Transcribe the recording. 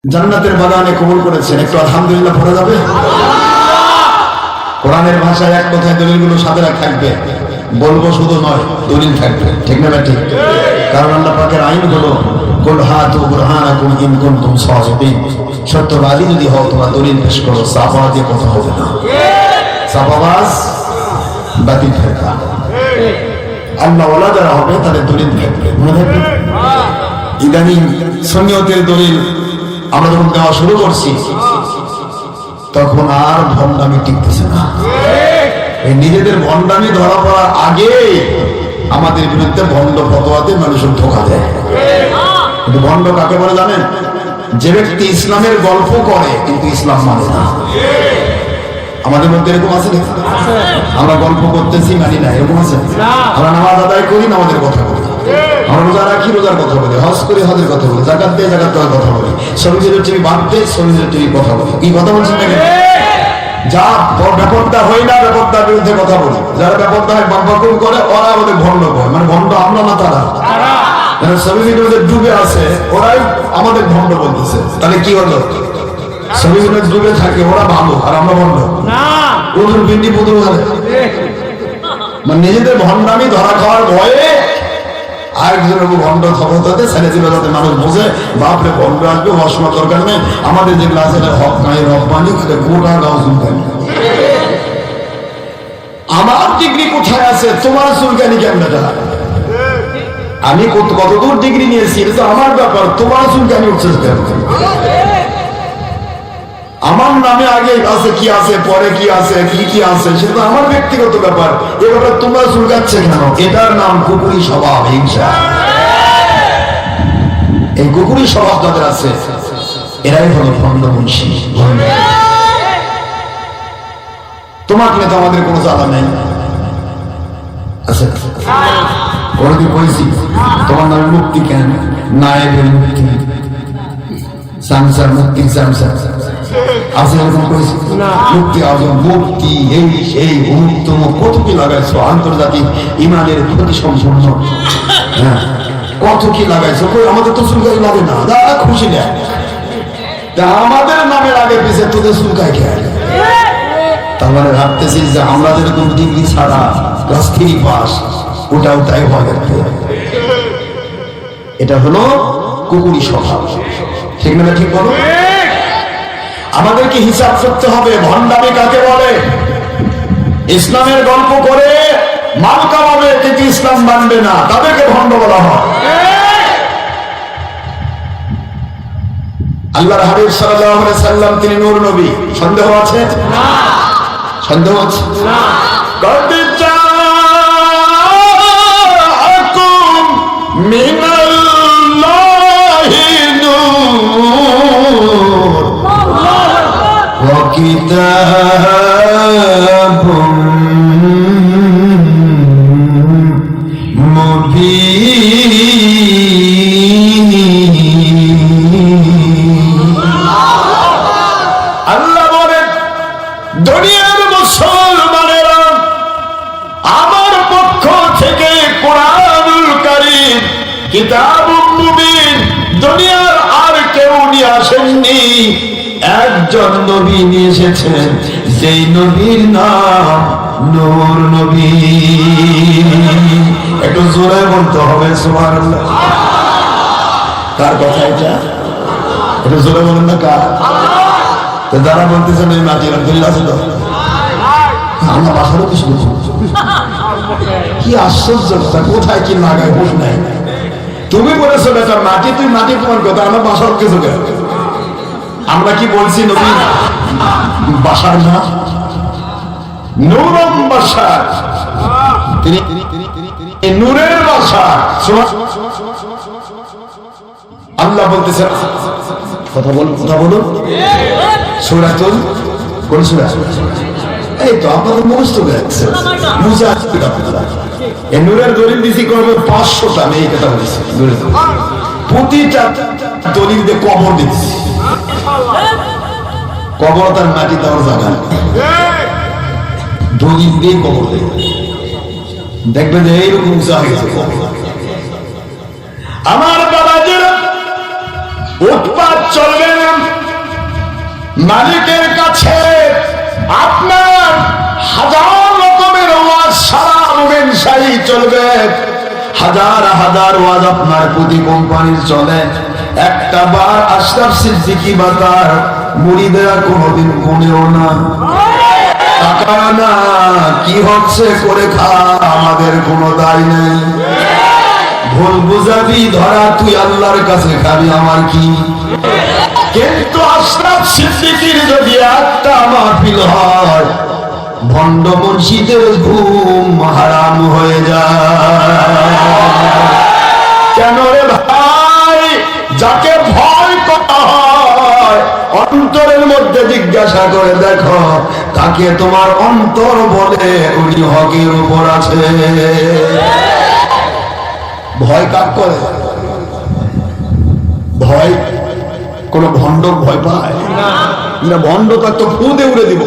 জান্নাতের বাগানে কবুল করেছেন। একটু আলহামদুলিল্লাহ পড়া যাবে? কোরআনের ভাষায় এক কথায় দলিলগুলো সাথে থাকবে, বলবো শুধু নয়, দলিল থাকবে। ঠিক না ঠিক? কারণ আল্লাহ পাকের আইন হলো কুল হাতু বুরহানাকুম ইন কুনতুম সাদিকিন, সত্যবাদী যদি হও তোমরা দলিল পেশ করো, সাফা দিয়ে কথা হবে না। সাফাবাজ বাতিল ফেরকা। আল্লাহ ওয়ালা যারা হবে তাদের দলিল থাকবে, মনে থাকবে। ইদানিং সুন্নিয়তের দলিল আমরা যখন দেওয়া শুরু করছি তখন আর ভণ্ডামি টিকতেছে না। এই নিজেদের ভণ্ডামি ধরা পড়ার আগে আমাদের বিরুদ্ধে ভণ্ড ফতোয়াতে মানুষের ধোঁকা দেয়। কিন্তু ভণ্ড কাকে বলে জানেন? যে ব্যক্তি ইসলামের গল্প করে কিন্তু ইসলাম মানে না। আমাদের মধ্যে এরকম আছে না? আমরা গল্প করতেছি মানি না, এরকম আছে? আমরা নামাজ আদায় করি, নামাজের কথা বলি, আমরা রোজা রাখি, রোজার কথা বলি, হজ করি, হজের কথা বলি, জাকাত দিয়ে জাকাত দেওয়ার কথা বলি, শরীরের টিভি বাদ দিয়ে শরীরের টিভি কথা বলি। কি কথা বলছেন না? যা ব্যাপারটা হয় না, ব্যাপারটার বিরুদ্ধে কথা বলি। যারা ব্যাপারটা হয় বাকবাকুল করে ওরা আমাদের ভণ্ড করে, মানে ভণ্ড আমরা না, তারা শরীরের মধ্যে ডুবে আছে, ওরাই আমাদের ভণ্ড বলতেছে। তাহলে কি হলো? শরীরের ডুবে থাকে ওরা ভালো আর আমরা ভণ্ড না। ওদের ভিন্ডি পুতুল হবে, মানে নিজেদের ভণ্ডামি ধরা খাওয়ার ভয়ে আরেকজনের ভণ্ড খবর তাতে ছেড়ে দিল, যাতে মানুষ বোঝে বাপরে ভণ্ড আসবে, হসমা দরকার নেই। আমাদের যে ক্লাসে হক নাই রব্বানি গোটা গাও চুলকানি। আমার ডিগ্রি কোথায় আছে, তোমার চুলকানি কেমন? আমি কতদূর ডিগ্রি নিয়েছি এটা তো আমার ব্যাপার, তোমার চুলকানি উঠছে কেন? আমার নামে আগে আছে কি আছে, পরে কি আছে, কি আছে, সেটা আমার ব্যক্তিগত ব্যাপার। এ ব্যাপার তোমরা চুলকাচ্ছে কেন? এটার নাম কুকুরি স্বভাব, হিংসা। এই কুকুরি স্বভাব যাদের আছে এরাই হলো ভণ্ড মুন্সি। তোমাকে নিয়ে তো আমাদের কোনো জ্বালা নেই, আছে? কোনদিন বলছি তোমার নামে মুক্তি কেন? নায়েবের মুক্তি, সামসার মুক্তি, সামসার আছে এরকম করেছি? মুক্তি আজম, মুক্তি, এই সেই উন্মুক্তম, কত কি লাগাইছো, আন্তর্জাতিক ইমানের ক্ষতি সম্পূর্ণ, হ্যাঁ কত কি লাগাইছো। আমাদের তো চুলকাই লাগে না, দাদা খুশি নেয়। আমাদের নামের আগে পিছিয়ে তোদের চুলকাই খেয়ে। তার মানে ভাবতেছি যে আমরা যেরকম ডিগ্রি ছাড়া ক্লাস 3 পাস, ওটাও তাই হয়। এটা হলো কুকুরি স্বভাব। ঠিক না ঠিক বলো? আমাদেরকে হিসাব করতে হবে ভণ্ডামি কাকে বলে। ইসলামের গল্প করে মাল কামাবে কিন্তু ইসলাম মানবে না, তাদেরকে ভণ্ড বলা হয়। আল্লাহর হাবিব সাল্লাল্লাহু আলাইহি সাল্লাম তিনি নূর নবী, সন্দেহ আছে? না। সন্দেহ আছে? না। কদ জাআকুম মিনাল্লাহি নূর ওয়া কিতাবুম মুবিন। আল্লাহ বলেন দুনিয়ার মুসলমানেরা আমার পক্ষ থেকে কোরআনুল কারীম কিতাবুম মুবিন দুনিয়ার আর কেউ নিয়ে আসেননি। একজন নবী নিয়ে এসেছেন, যেই নবীর নাম নূর নবী। একটু জোরে বলতে হবে সুবহানাল্লাহ। কার কথা এটা? একটু জোরে বলেন না কার? তো যারা বলতেছেন এই মাটির দলিল আছে তো? আমরা বাসারও কিছু বলছি। কি আশ্চর্য কথা, কোথায় কি লাগায় হুঁশ নাই। তুমি বলেছো বেটা মাটি, তুই মাটি প্রমাণ কথা, আমরা বাসার কিছু কেন? আমরা কি বলছি নবী বাসার না, নূরম বাসার, তিনি নূরের বাসা। আল্লাহ বলতেছেন, কথা বলুন সূরাতুল, কোন সূরা? এই তো আপনাদের মুখস্থ হয়ে যাচ্ছে। মুসা এই নূরের দলিল দিছি করবে 500টা, আমি এই কথা বলেছি। প্রতিটা দলিল দিয়ে কবর দিচ্ছি, কবর তার মাটি দেওয়ার জায়গা, দলিল দিয়ে কবর দেবে, দেখবেন যে এইরকম উঁচা হয়ে গেছে। আমার বাবা যে উৎপাত চলবে না, মালিকের কাছে আপনার হাজার রকমের ওয়াজ সারা মুমিন শাহী চলবে, হাজার হাজার ওয়াজ আপনার প্রতি কোম্পানির চলে, একটা বার আশরাফ সিদ্দিকী বা তার মুরিদেরা কোনোদিন গুনেও না। টাকা না কি হচ্ছে করে খা, আমাদের কোনো দায় নেই। ভুল বুঝাবি ধরা, তুই আল্লাহর কাছে খাবি, আমার কি। কিন্তু আশরাফ সিদ্দিকীর যদি একটা মাহফিল হয়, ভণ্ড মুর্শিদের ঘুম হারাম হয়ে যায়। কেন রে ভাই? যাকে ভয় করা হয় অন্তরের মধ্যে জিজ্ঞাসা করে দেখো, তাকে তোমার অন্তর বলে উনি হকের উপর আছে। ভয় কাক করে? ভয় কোন ভণ্ড ভয় পায় না? ভণ্ড তার তো ফুঁদে উড়ে দিব।